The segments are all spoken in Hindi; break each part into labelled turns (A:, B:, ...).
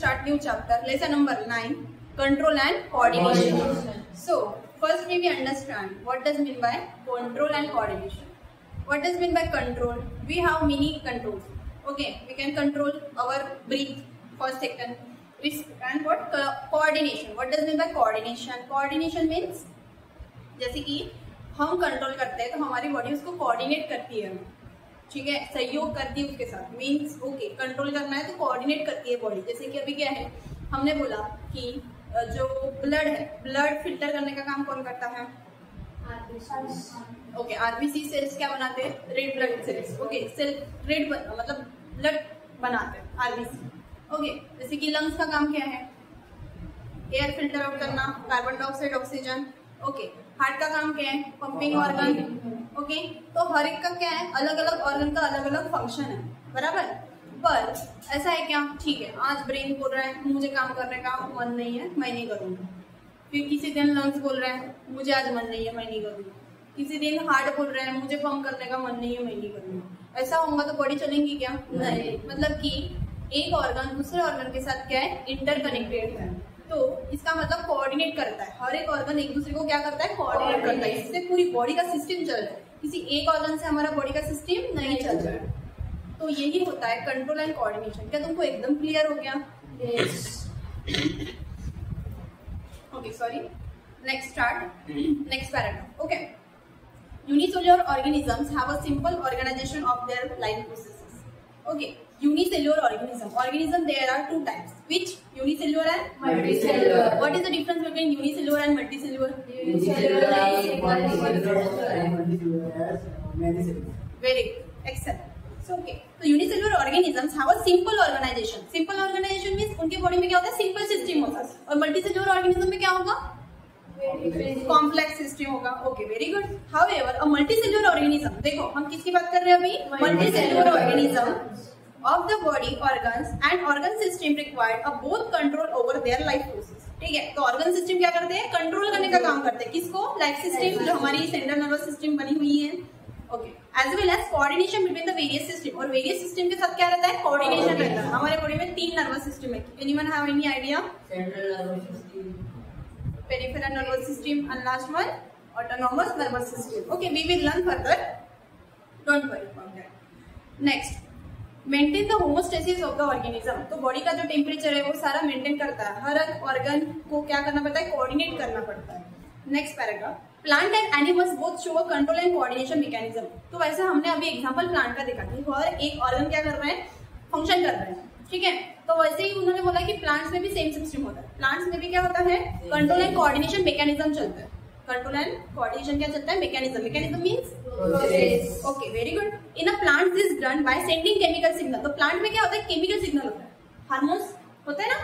A: start new chapter, lesson number 9, control and coordination. So, firstly we understand what does mean by control and coordination. What does mean by control? We have many controls. Okay, we can control our breath for a second. And what? Coordination. What does mean by coordination? Coordination means जैसे कि हम कंट्रोल करते हैं तो हमारी बॉडी उसको कोऑर्डिनेट करती है, ठीक है, सहयोग करती है उसके साथ. मीन्स ओके, कंट्रोल करना है तो कोऑर्डिनेट करती है बॉडी. जैसे कि अभी क्या है, हमने बोला कि जो ब्लड है, ब्लड फिल्टर करने का काम कौन करता है? ओके, आरबीसी सेल्स क्या बनाते हैं? Red blood cells. Okay, cell red मतलब ब्लड बनाते हैं आरबीसी. ओके, जैसे कि लंग्स का काम क्या है? एयर फिल्टर आउट करना, carbon dioxide, oxygen. Okay, heart का काम क्या है? Pumping organ. ओके, तो हर एक का क्या है? अलग अलग ऑर्गन का अलग अलग फंक्शन है, बराबर. पर ऐसा है क्या? ठीक है, आज ब्रेन बोल रहा है मुझे काम करने का मन नहीं है, मैं नहीं करूंगा. फिर किसी दिन लंग्स बोल रहे हैं मुझे आज मन नहीं है, मैं नहीं करूंगा. किसी दिन हार्ट बोल रहे हैं मुझे पंप करने का मन नहीं है, मैं नहीं करूंगा. ऐसा होगा तो बॉडी चलेंगी क्या? नहीं. मतलब कि एक ऑर्गन दूसरे ऑर्गन के साथ क्या है? इंटरकनेक्टेड है. तो इसका मतलब कोऑर्डिनेट करता है. हर एक ऑर्गन एक दूसरे को क्या करता है? कोऑर्डिनेट करता है. इससे पूरी बॉडी का सिस्टम चल रहा है. किसी एक ऑर्गन से हमारा बॉडी का सिस्टम नहीं चल रहा है. तो यही होता है कंट्रोल एंड कोऑर्डिनेशन. क्या तुमको एकदम क्लियर हो गया? Okay, sorry. Next start. Next paragraph. Okay, unicellular organisms have a simple organization of their life processes. Okay, unicellular organism there are two types. Which? Unicellular and
B: multicellular.
A: What is the difference between unicellular and multicellular?
B: Unicellular is multicellular and multicellular is manycellular.
A: Very good, excellent. So okay, so unicellular organisms have a simple organization. Simple organization means उनके बॉडी में क्या होता है? सिंपल सिस्टम होता है. और मल्टीसेल्युलर ऑर्गेनिज्म में क्या होगा? कॉम्प्लेक्स सिस्टम होगा. Okay, very good. हाउएवर अ मल्टीसेल्युलर ऑर्गेनिज्म, देखो हम किसकी बात कर रहे हैं अभी? Multicellular organism of the body organs and organ system required a both control over their life process. ठीक है, तो ऑर्गन सिस्टम क्या करते हैं? कंट्रोल करने का काम करते हैं. किसको? लाइफ सिस्टम, जो हमारी सेंट्रल नर्वस सिस्टम बनी हुई है. Okay, as well as coordination between the various system. और वेरियस सिस्टम के साथ क्या रहता है? कोऑर्डिनेशन रहता है. हमारे बॉडी में 3 नर्वस सिस्टम है. Anyone have any idea?
B: Central nervous system,
A: Peripheral nervous system, and last one autonomous nervous system. Okay, we will learn further. Don't worry about that. Next, maintain the homeostasis of the organism. तो बॉडी का जो टेम्परेचर है वो सारा मेंटेन करता है. हर एक ऑर्गन को क्या करना पड़ता है? कोऑर्डिनेट करना पड़ता है. Next paragraph. Plant and animals both show a control and coordination mechanism. तो वैसे हमने अभी एग्जांपल प्लांट का देखा कि हर एक ऑर्गन क्या कर रहा है? फंक्शन कर रहा है. ठीक है, तो वैसे ही उन्होंने बोला कि प्लांट्स में भी सेम सिस्टम होता है. प्लांट्स में भी क्या होता है? कंट्रोल एंड कोऑर्डिनेशन मैकेनिज्म चलता है. कंट्रोल एंड कोऑर्डिनेशन क्या चलता है? Mechanism. Mechanism means process. Okay, very good. In a plant this is done by sending chemical signal. तो प्लांट में क्या होता है? केमिकल सिग्नल होता है. हार्मोन्स होता है ना,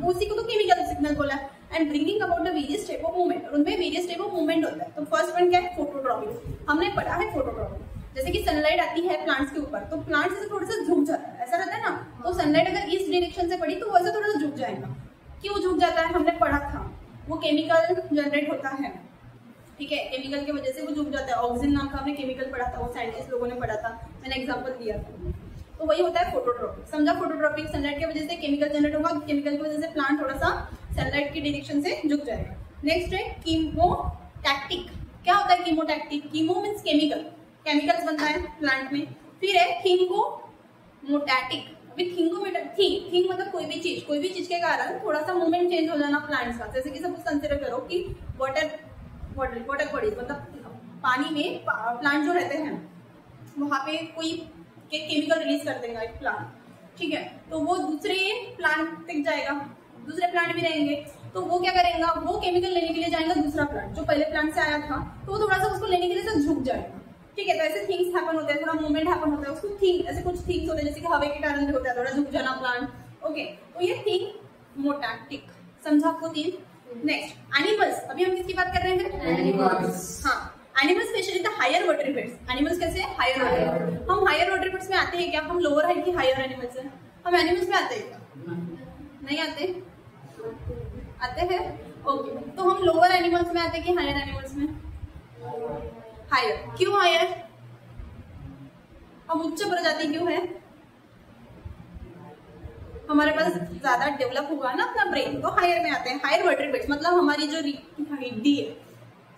A: उसी को तो केमिकल सिग्नल बोला है. And bringing about the various type of movement. और उनमें वेरियस टाइप ऑफ मूवमेंट होता है. तो फर्स्ट वन क्या है? फोटोट्रॉपिक. हमने पढ़ा है फोटोट्रॉपिक. जैसे कि सनलाइट आती है प्लांट्स के ऊपर तो प्लांट से थोड़ा सा झुक जाता है. ऐसा रहता है ना. तो सनलाइट अगर इस डायरेक्शन से पड़ी तो वैसे थोड़ा सा झुक जाएगा. क्यों झुक जाता है? हमने पढ़ा था. वो केमिकल जनरेट होता है. ठीक है, केमिकल की वजह से वो झुक जाता है. ऑक्सीजन नाम का हमने केमिकल पढ़ा था, वो साइंटिस्ट लोगों ने पढ़ा था. मैंने एग्जांपल दिया था. तो वही होता है फोटोट्रॉपिक. समझा? फोटोट्रॉपिक सनलाइट की वजह से केमिकल जनरेट होगा. केमिकल की वजह से प्लांट थोड़ा सा सनलाइट की डायरेक्शन से झुक जाएगा. नेक्स्ट है कीमोटैक्टिक. क्या होता है chemotactic? Chemo means chemical. Chemicals बनता है प्लांट में. फिर है थिंगोमोटैटिक. अभी थिंग मतलब कोई भी चीज के कारण थोड़ा सा मूवमेंट चेंज हो जाना प्लांट्स का. जैसे कि सब कंसिडर करो कि वाटर बॉडीज मतलब पानी में प्लांट जो रहते हैं वहां पे कोई केमिकल रिलीज कर देगा एक प्लांट. ठीक है, तो वो दूसरे प्लांट तक जाएगा. दूसरे प्लांट भी रहेंगे तो वो क्या करेगा? वो केमिकल लेने के लिए जाएगा दूसरा प्लांट जो पहले प्लांट से आया था. तो वो थोड़ा सा उसको लेने के लिए झुक जाएगा. ठीक है, तो ऐसे थिंग्स हैपन होते हैं. थोड़ा मूवमेंट हैपन होता है. उसको थिंग ऐसे कुछ थिंग्स होते हैं जैसे कि हवा के कारण भी होता है थोड़ा झुक जाना प्लांट. ओके, तो ये थिंगोमोटैक्टिक. समझा आपको? 3. Next, animals. अभी हम किसकी बात कर रहे हैं?
B: animals.
A: हाँ, animals specially the higher vertebrates. Animals कैसे? Higher vertebrates. हम हायर वर्टेब्रेट्स में आते हैं क्या? हम लोअर हाइट की हायर एनिमल्स हैं. हम एनिमल्स में आते हैं क्या? नहीं आते? आते हैं. ओके, तो हम लोअर एनिमल्स में आते हैं कि हायर एनिमल्स में? हायर. क्यों हायर? हम उच्च प्रजाति क्यों है? हमारे पास ज्यादा डेवलप हुआ ना अपना ब्रेन, तो हायर में आते हैं। हायर वर्टेब्रेट्स मतलब हमारी जो हड्डी है,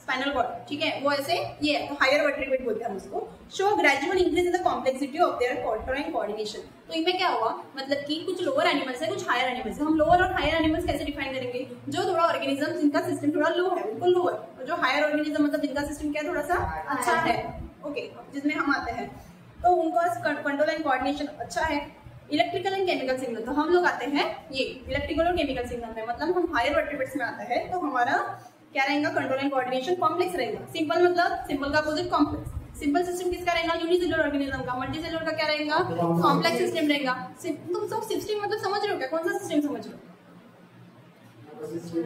A: स्पाइनल कॉर्ड, ठीक है, वो ऐसे ये है, तो हायर वर्टेब्रेट बोलते हैं हम उसको। Show gradual increase in the complexity of their contour coordination. तो इनमें क्या हुआ, मतलब कि कुछ लोअर एनिमल्स है, कुछ हायर एनिमल्स है। हम लोअर और हायर एनिमल्स कैसे डिफाइन करेंगे? जो थोड़ा ऑर्गेनिज्म जिनका सिस्टम थोड़ा लो है उनको लोअर, और जो हायर ऑर्गेनिज्म मतलब जिनका सिस्टम क्या थोड़ा सा अच्छा है, ओके, जिसमें हम आते हैं, तो उनका कंट्रोल एंड कोऑर्डिनेशन अच्छा है। इलेक्ट्रिकल एंड केमिकल सिग्नल, तो हम लोग आते हैं ये इलेक्ट्रिकल और केमिकल सिग्नल में, मतलब हम हायर वर्टेब्रेट्स में आते हैं, तो हमारा क्या रहेगा? कंट्रोल एंड कोऑर्डिनेशन कॉम्प्लेक्स रहेगा। सिंपल मतलब सिंपल का अपोजिट कॉम्प्लेक्स। सिंपल सिस्टम किसका रहेगा? यूनिसेलुलर ऑर्गेनिज्म का। मल्टीसेलुलर का क्या रहेगा? कॉम्प्लेक्स सिस्टम रहेगा। तुम सब सिस्टम मतलब समझ रहे हो क्या? कौन सा सिस्टम समझ रहे हो?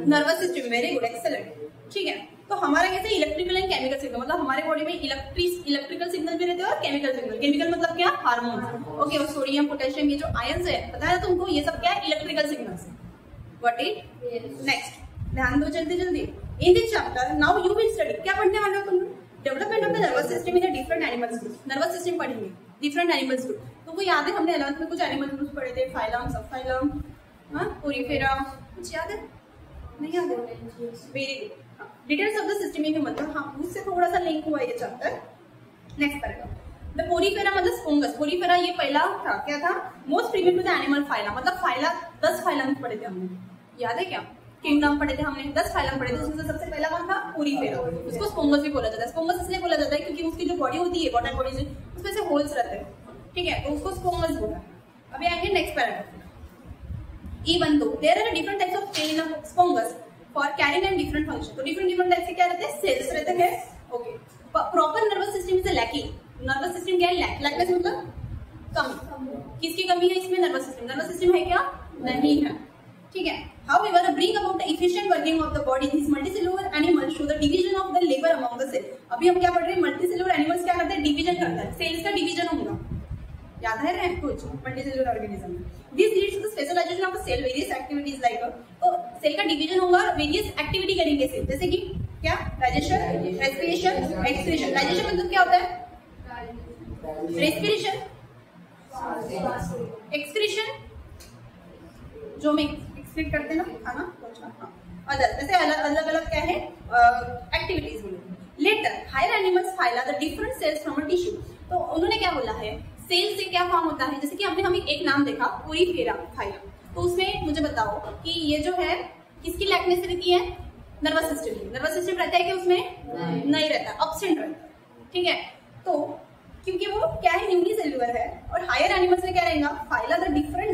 A: Nervous system, very good, excellent, ठीक है। तो हमारा कैसे इलेक्ट्रिकल एंड केमिकल सिग्नल, मतलब हमारे बॉडी में इलेक्ट्रिकल सिग्नल भी रहते हैं और केमिकल सिग्नल। केमिकल मतलब क्या? हार्मोन, ओके, और सोडियम पोटेशियम ये जो आयंस है, पता है तुमको, ये सब क्या है? Electrical signals. What it? Next ध्यान दो जल्दी जल्दी। In this chapter now you will study, क्या पढ़ने वाले हो तुम? Development of the nervous system in different animals group. Nervous system पढ़ेंगे डिफरेंट एनिमल्स ग्रुप। तुमको याद है हमने 11th में कुछ एनिमल ग्रुप्स पढ़े थे, फाइलम, सबफाइलम, पोरीफेरा, कुछ याद है? नहीं याद है? Very good. Details of the system in human, हाँ, उससे थोड़ा सा लिंक हुआ ये chapter. Next paragraph. The Porifera मतलब स्पोंगस। पोरीफेरा ये पहला था, क्या था? Most primitive the animal phyla, मतलब फाइला 10 फाइलम पढ़े थे हमने, याद है क्या? किंगडम पढ़े थे हमने, 10 फाइलम पढ़े थे, उसमें से सबसे पहला कौन था? पोरीफेरा। उसको स्पोंगस भी बोला जाता है। स्पोंगस इसलिए बोला जाता है क्योंकि उसकी जो बॉडी होती है, वाटर बॉडी से, उसमें से होल्स रहते हैं, ठीक है, तो उसको स्पोंगस बोला। अभी आएंगे next paragraph. Even though there are different types of cell in sponges for carrying and different function, तो डिफरेंट टाइप के क्या रहते हैं? सेल्स रहते हैं, okay. Proper nervous system is lacking. Nervous system क्या है? लैकनेस मतलब कमी। किसकी कमी है इसमें? Nervous system. नर्वस सिस्टम है क्या? नहीं है, ठीक है। However, bring about the efficient working of the body, these multicellular animals show the division of the labor among the cell. अभी हम क्या पढ़ रहे हैं? मल्टीसेलुलर एनिमल्स क्या करते हैं? डिवीजन करता है, सेल्स का डिवीजन होगा, याद है कुछ multicellular organism. This leads to the specialisation of the cell, various activities like, तो सेल का डिवीजन होगा, वेरियस एक्टिविटी करेंगे सेल, जैसे कि क्या? Digestion, respiration, excretion. डाइजेशन मतलब क्या होता है? रेस्पिरेशन, एक्सक्रीशन जो में एक्सक्रीट करते हैं ना खाना, अदर जैसे अलग अलग क्या है एक्टिविटीज बोले। Later higher animals phyla the different cells from a tissue, तो उन्होंने क्या बोला है? सेल से क्या फॉर्म होता है? जैसे कि हमने एक नाम देखा पोरीफेरा फाइला, तो उसमें मुझे बताओ कि ये जो है किसकी लाइकनेस रहती है? नर्वस सिस्टम की। नर्वस सिस्टम रहता है कि उसमें नहीं रहता, एब्सेंट रहता है, ठीक है। तो क्योंकि वो क्या है? यूनिसेल्युलर है, और हायर एनिमल्स में क्या रहेगा? फाइला द डिफरेंट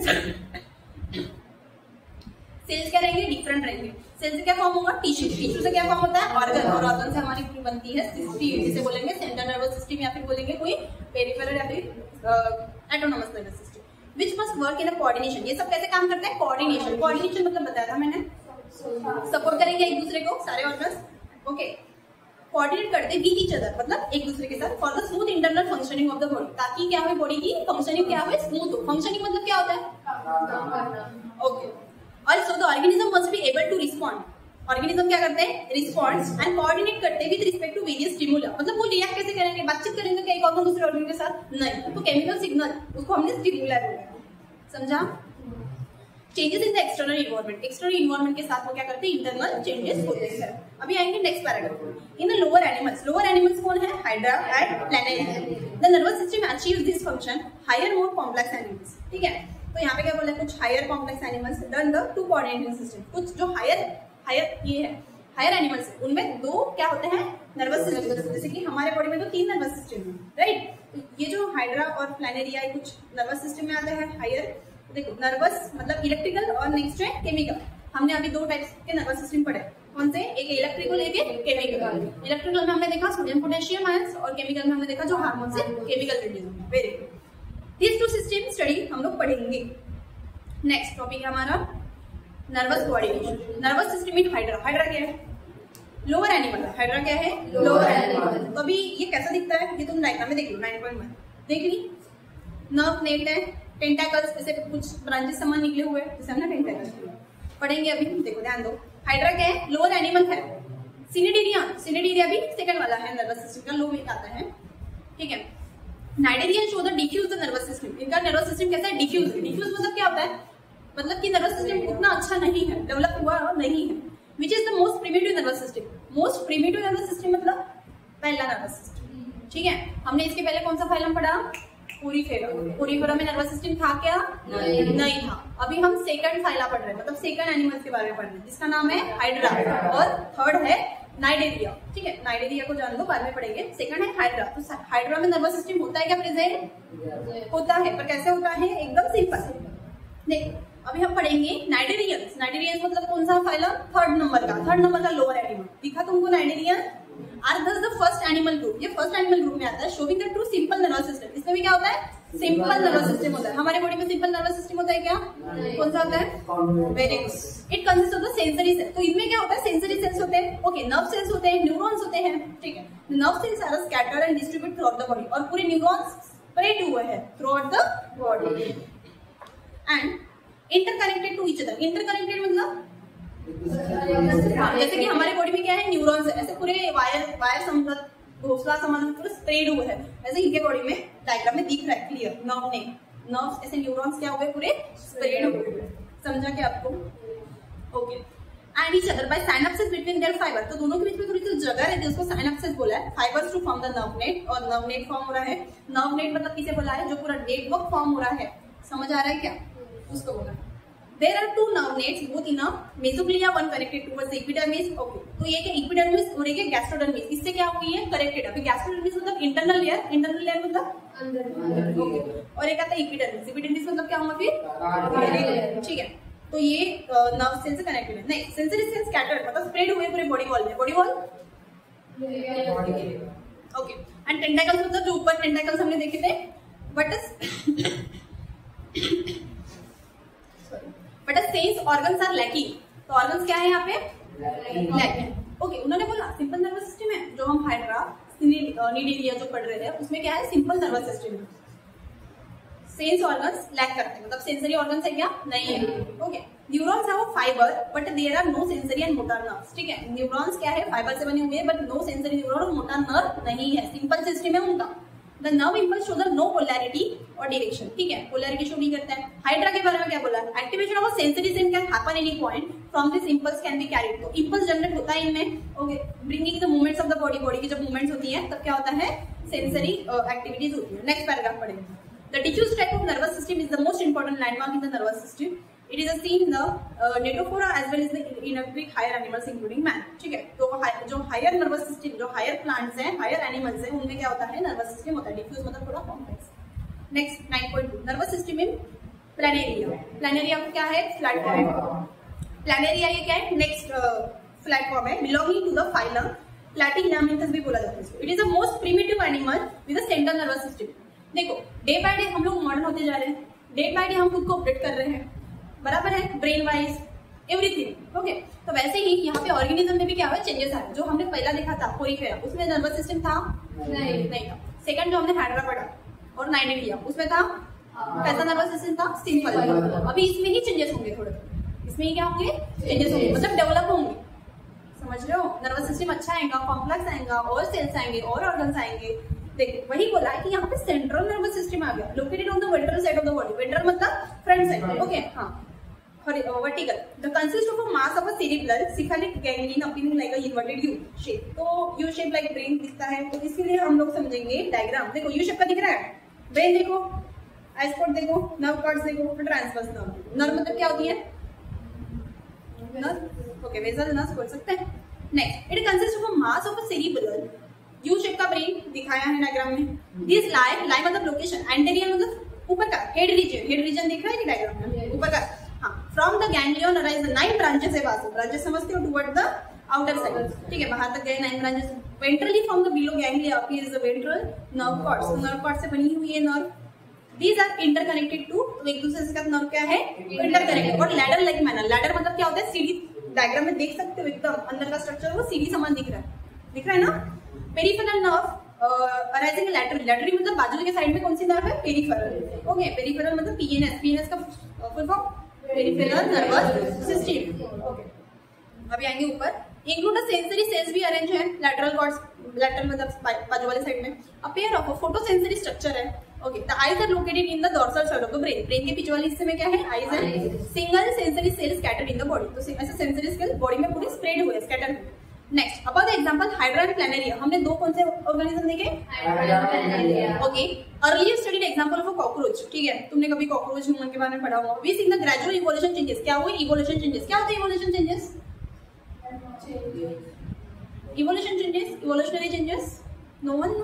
A: सेल्स क्या रहेंगे? डिफरेंट रहेंगे। सेल से क्या फॉर्म होगा? टिश्यू। टिश्यू से क्या फॉर्म होता है? ऑर्गन, और ऑर्गन से हमारी बनती है सिस्टम, जिसे बोलेंगे सेंट्रल नर्वस सिस्टम, या फिर बोलेंगे कोई पेरिफेरल या फिर autonomous nervous system, which must work in a coordination. ये सब कैसे काम करते हैं? कोऑर्डिनेशन। कोऑर्डिनेशन मतलब बताया था मैंने, सपोर्ट करेंगे एक दूसरे को, सारे ऑर्गन्स, ओके, कोऑर्डिनेट करते विद ईच अदर, मतलब एक दूसरे के साथ, for the smooth internal functioning of the body, ताकि क्या हो? बॉडी की फंक्शनिंग क्या हो? स्मूथ हो। फंक्शनिंग मतलब क्या होता है? Okay. Also, the organism must be able to respond. Organism क्या करते हैं? रिस्पॉन्स एंड कोऑर्डिनेट करते हैं विद रिस्पेक्ट टू वेरियस स्टिमुला, मतलब वो रिएक्ट कैसे करेंगे? बातचीत करेंगे क्या एक ऑर्गन दूसरे ऑर्गन के साथ? नहीं, तो केमिकल सिग्नल, उसको हमने स्टिमुला बोला, समझा? Changes in the external environment, external environment के साथ वो क्या करते हैं? इंटरनल चेंजेस होते हैं। अभी आएंगे next paragraph. In the lower animals, lower animals कौन है? Hydra and planaria. The nervous system achieves this function higher more complex animals, ठीक है। तो यहाँ पे क्या बोला? कुछ higher complex animals done the two coordinating system, कुछ जो हायर ये है हायर एनिमल्स है, उनमें दो क्या होते हैं? नर्वस सिस्टम, जैसे कि हमारे बॉडी में तो 3 नर्वस सिस्टम है, राइट। तो ये जो हाइड्रा और प्लैनेरिया कुछ नर्वस सिस्टम में आता है हायर। देखो नर्वस मतलब इलेक्ट्रिकल और नेक्स्ट है केमिकल। हमने अभी 2 टाइप्स के नर्वस सिस्टम पढ़े, कौन से? एक इलेक्ट्रिकल, एक केमिकल। इलेक्ट्रिकल में हमने देखा सोडियम पोटेशियम आयंस, और केमिकल में हमने देखा जो हार्मोन से chemical release. Very good. These 2 system study हम लोग पढ़ेंगे। नेक्स्ट टॉपिक है हमारा nervous coordination. Nervous system in hydra. Hydra क्या है? Lower animal. हाइड्रा क्या है? Lower animal. तो अभी ये कैसा दिखता है? ये तुम डायग्राम में देख लो, 9.1 देख ली। नर्व नेट है, टेंटाकल्स, जैसे कुछ ब्रांचेस समान निकले हुए हैं, जैसे हमने टेंटाकल्स पढ़ेंगे अभी। देखो ध्यान दो, हाइड्रा क्या है? लोअर एनिमल है। सिनिडेरिया, सिनिडेरिया भी सेकंड वाला है नर्वस सिस्टम का, लो में आता है, ठीक है। Cnidarian show the diffuse the nervous system. इनका नर्वस सिस्टम कैसा है? डिफ्यूज। डिफ्यूज मतलब क्या होता है? मतलब कि नर्वस सिस्टम उतना अच्छा नहीं है, डेवलप हुआ नहीं है। Which is the most primitive nervous system? Most primitive nervous system मतलब पहला नर्वस सिस्टम, ठीक है। हमने इसके पहले कौन सा फाइलम पढ़ा? पोरीफेरा। पोरीफेरा में नर्वस सिस्टम था क्या? नहीं था। अभी हम सेकंड फाइला पढ़ रहे हैं, मतलब सेकंड एनिमल्स के बारे में पढ़ रहे हैं, जिसका नाम है हाइड्रा, और थर्ड है नाइडेरिया, ठीक है। नाइडेरिया को जान लो, बाद में पढ़ेंगे। सेकंड है हाइड्रा। तो हाइड्रा में नर्वस सिस्टम होता है क्या प्रेजेंट? होता है, पर कैसे होता है? एकदम सिंपल। देखो अभी हम पढ़ेंगे नाइडेरियंस। नाइडेरियंस मतलब कौन सा फाइलम? थर्ड नंबर का लोअर एनिमल। दिखा तुमको नाइडेरियन? आर दस द फर्स्ट एनिमल ग्रुप, ये फर्स्ट एनिमल ग्रुप में आता है। Showing the true simple nervous system. इसमें भी क्या होता है? सिंपल नर्वस सिस्टम होता है। हमारे बॉडी में सिंपल नर्वस सिस्टम होता है क्या? कौन सा होता है? Very good. It consist of the sensory cell. तो इनमें क्या होता है? सेंसरी सेल्स होते हैं, ओके। नर्व सेल्स होते हैं, न्यूरॉन्स होते हैं, ठीक है। Nerve cells are scattered and distribute throughout the body, और पूरे न्यूरॉन्स स्प्रेड हुए हैं throughout the body and interconnected to each other. Interconnected मतलब जैसे कि हमारे बॉडी में क्या है? न्यूरॉन्स है, ऐसे पूरे वायर संबंध, घोंसला संबंध पूरे स्प्रेड हुए हैं। वैसे इनके बॉडी में डायग्राम में दिख रहा है क्लियर। नर्व्स ऐसे न्यूरॉन्स क्या हुए? पूरे स्प्रेड हुए। समझा क्या आपको? Okay. And each other by synapses between their fibre. तो दोनों के बीच में थोड़ी सी जगह रहती है, उसको साइनेप्सेस बोला है। Fibres to form the nerve net, और नर्व नेट फॉर्म हो रहा है। नर्व नेट मतलब किसे बोला है? जो पूरा नेटवर्क फॉर्म हो रहा है। समझ आ रहा है क्या? उसको बोला। There are two nerve nets both in a mesoglea, one connected towards the epidermis. Okay, तो ये क्या epidermis और ये गैस्ट्रोडर्मिस, इससे क्या हुई है? कनेक्टेड। अभी गैस्ट्रोडर्मिस मतलब इंटरनल लेयर, इंटरनल लेयर मतलब अंदर, ओके। और एक आता है epidermis, epidermis मतलब क्या हुआ फिर? ठीक है। तो ये नर्व सेल से कनेक्टेड है। नहीं, सेंसरी सेल स्कैटर्ड मतलब स्प्रेड हुए पूरे बॉडी वॉल में। Body wall, okay. And tentacles मतलब जो ऊपर टेंटाकल्स हमने देखे थे, but sense organs are lacking. तो ऑर्गन्स क्या है यहाँ पे? Lacking, okay. उन्होंने बोला सिंपल नर्वस सिस्टम है। जो हम हाइड्रा, नीडेरिया जो पढ़ रहे थे, उसमें क्या है? सिंपल नर्वस सिस्टम है। सेंस ऑर्गन्स लैक करते हैं, मतलब सेंसरी ऑर्गन्स है क्या? नहीं है, okay. Neurons have fibre but there are no sensory and motor nerves, ठीक है। न्यूरॉन्स क्या है? फाइबर से बने हुए हैं, बट नो सेंसरी न्यूरॉन और मोटर नर्व नहीं है। सिंपल सिस्टम है उनका। The nerve impulse shows no polarity or direction, ठीक है। पोलैरिटी शो नहीं करता है। हाइड्रा के बारे में क्या बोला? Activation of sensory cell can happen any point from this impulse can be carried. तो इंपल्स जनरेट होता है इनमें, okay. Bringing the movements of the body, body की जब मूवमेंट्स होती है तब क्या होता है? सेंसरी एक्टिविटीज होती है। नेक्स्ट पैराग्राफ पढ़ेंगे। The diffuse type of nervous system is the most important landmark in the nervous system. It is seen in the Nephrophora as well as in every higher animals including man, ठीक है। तो जो हायर नर्वस सिस्टम, जो हायर प्लांट्स हैं, हायर एनिमल्स हैं, उनमें क्या होता है? नर्वस सिस्टम होता है। डिफ्यूज मतलब थोड़ा complex. Next 9.2 nervous system in Planaria. Planaria क्या है? प्लेटफॉर्म। प्लानेरिया ये क्या है? नेक्स्ट प्लेटफॉर्म है, बिलोंगिंग टू द फाइलम प्लैटिहेलमिन्थस भी बोला जाता है इसको। It is the most primitive animal with a central nervous system. देखो डे बाय डे हम लोग मॉडर्न होते जा रहे हैं, डे बाय डे हम खुद को अपडेट कर रहे हैं, बराबर है? Brain wise everything, okay. तो वैसे ही यहाँ पे ऑर्गेनिज्म में भी क्या हुआ? चेंजेस आए। जो हमने पहला देखा था पोरीफेरा, उसमें नर्वस सिस्टम था? नहीं था। सेकंड जो हमने हाइड्रा पढ़ा और नाइडेरिया, उसमें था कैसा नर्वस सिस्टम था? सिंपल। अभी इसमें ही चेंजेस होंगे थोड़े, इसमें ही क्या होंगे? चेंजेस होंगे, मतलब डेवलप होंगे। समझ रहे हो? नर्वस सिस्टम अच्छा आएगा, कॉम्प्लेक्स आएगा, और सेल्स आएंगे, और ऑर्गन्स आएंगे। देखिए वही बोला है कि यहाँ पे सेंट्रल नर्वस सिस्टम आ गया, located on the ventral side of the body. Ventral मतलब फ्रंट साइड, ओके। हाँ, vertical. The consist of a mass of a cerebral cephalic ganglion appearing like a inverted U shape. तो U shape like brain दिखता है, तो इसके लिए हम लोग समझेंगे डायग्राम। देखो U shape का दिख रहा है, ब्रेन देखो, आई स्पॉट देखो, नर्व कॉर्ड्स देखो, ट्रांसवर्स नर्व। नर्व मतलब क्या होती है? Nerve, okay. वेसल नर्व बोल सकते हैं। Next, it consist of a mass of a cerebral U shape का ब्रेन दिखाया है डायग्राम में। दिस लाई मतलब लोकेशन, एंटेरियर मतलब ऊपर का, हेड रीजन दिख रहा है कि डायग्राम में? ऊपर का। हाँ, from the ganglion arise the 9 branches है। पास ब्रांचेस समझते हो? टुवर्ड द आउटर साइड, ठीक है। बाहर तक गए 9 branches. Ventrally from the below ganglia appears the ventral nerve cords. तो नर्व कॉर्ड से बनी हुई है nerve. These are interconnected to, तो एक दूसरे से नर्व क्या है? इंटरकनेक्टेड। और लैडर लाइक मैनर, लैडर मतलब क्या होता है? सीढ़ी। डायग्राम में देख सकते हो एकदम अंदर का स्ट्रक्चर, वो सीढ़ी समान दिख रहा है ना? Peripheral nerve arising laterally, laterally मतलब बाजू के साइड में कौन सी नर्व है? Peripheral, okay. पेरिफेरल मतलब पीएनएस, पीएनएस का full form peripheral nervous system, okay. अभी आएंगे ऊपर। इंक्लूड द सेंसरी सेल्स भी अरेंज है लैटरल कॉर्ड्स, लैटरल मतलब बाजू वाले साइड में। A pair of photosensory structure है, okay, the eyes are located in the dorsal side of the brain. Brain के पीछे वाले हिस्से में क्या है? आईज है। Single sensory cell scattered in the body, तो ऐसे सेंसरी सेल बॉडी में पूरे स्प्रेड हुए, स्कैटर हुए। Next, about the example hydra and planaria, हमने दो कौन से ऑर्गेनिज्म देखे? Okay, earlier studied example of a cockroach, ठीक है, तुमने कभी कॉकरोच ह्यूमन के बारे में पढ़ा होगा। We see the gradual evolution changes, क्या हुए? Evolution changes. क्या होते हैं evolution changes? Evolution changes, evolutionary changes, no one no?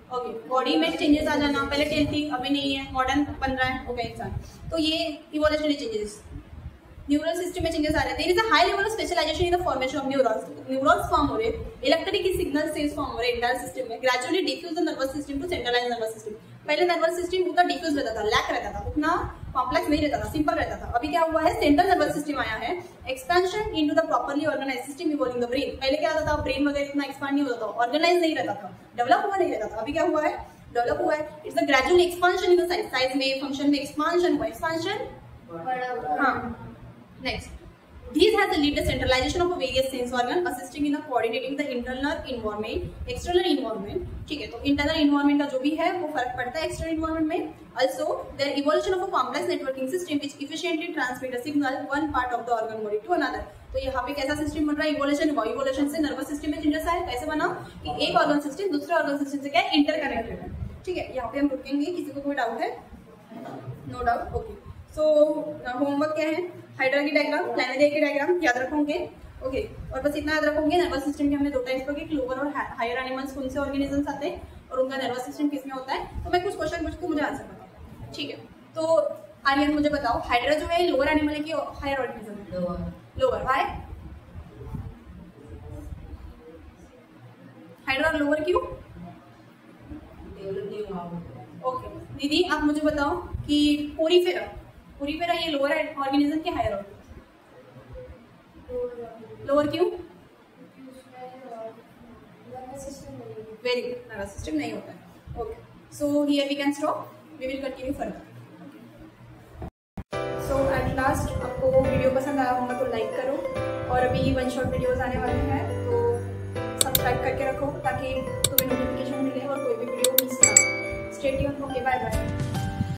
A: Okay, body में चेंजेस आ जाना, पहले टेल थी अभी नहीं है, मॉडर्न बन रहा है, ओके इंसान, तो ये इवोल्यूशनरी चेंजेस। न्यूरल सिस्टम में चेंजेस आ रहे हैं। There is a high level of specialisation in the formation of neurons. Neurons form हो रहे, इलेक्ट्रिक सिग्नल सेल्स फॉर्म हो रहे इंटायर सिस्टम में। Gradually diffuse the nervous system to centralise nervous system. पहले नर्वस सिस्टम उतना डिफ्यूज रहता था, लैक रहता था, उतना कॉम्प्लेक्स नहीं रहता था, सिंपल रहता था। अभी क्या हुआ है? सेंट्रल नर्वस सिस्टम आया है, expansion into the properly organised system evolving the brain. पहले क्या होता था? ब्रेन वगैरह इतना एक्सपांड नहीं होता था, ऑर्गेनाइज नहीं रहता था, डेवलप हुआ नहीं रहता था। अभी क्या हुआ है? डेवलप हुआ है। It's a gradual expansion in the size, size में, फंक्शन में एक्सपांशन हुआ, एक्सपांशन। हां, next, these has led the centralization of various sense organ assisting in the coordinating the internal environment, external environment, ठीक है, तो internal environment का जो भी है वो फर्क पड़ता है external environment में। Also the evolution of a complex networking system which efficiently transmit a signal one part of the organ body to another। तो यहाँ पे कैसा सिस्टम बन रहा है? इवोल्यूशन हुआ, इवोल्यूशन से नर्वस सिस्टम में चेंजेस आए। कैसे बना कि एक ऑर्गन सिस्टम दूसरे ऑर्गन सिस्टम से क्या है? इंटरकनेक्टेड है, ठीक है। यहाँ पे हम रुकेंगे, किसी को कोई डाउट है? No doubt, okay. So homework क्या है? हाइड्रा की डायग्राम, प्लैनेरिया की डायग्राम याद रखोगे, ओके। और बस इतना याद रखोगे, नर्वस सिस्टम के हमने दो टाइप्स पढ़े, लोअर और हायर एनिमल्स कौन से ऑर्गेनिजम्स आते हैं और उनका नर्वस सिस्टम किसमें होता है। तो मैं कुछ क्वेश्चन पूछती हूँ, मुझे आंसर बताओ, ठीक है। तो आर्यन मुझे बताओ, हाइड्रा जो है लोअर एनिमल है कि हायर ऑर्गेनिज्म है? लोअर। व्हाई हाइड्रा लोअर क्यों? ओके दीदी, आप मुझे बताओ कि पोरीफेरा, पोरीफेरा ये लोअर ऑर्गेनिज्म के हायर ऑर्गेनिज्म? लोअर क्यों? वेरी गुड, नर्वस सिस्टम नहीं होता है, okay. So here we can stop, we will continue further. So at last, आपको वीडियो पसंद आया होगा तो लाइक करो, और अभी वन शॉट वीडियोस आने वाले हैं तो सब्सक्राइब करके रखो ताकि तुम्हें नोटिफिकेशन मिले और कोई भी वीडियो मिस ना। Stay tuned, okay, bye bye.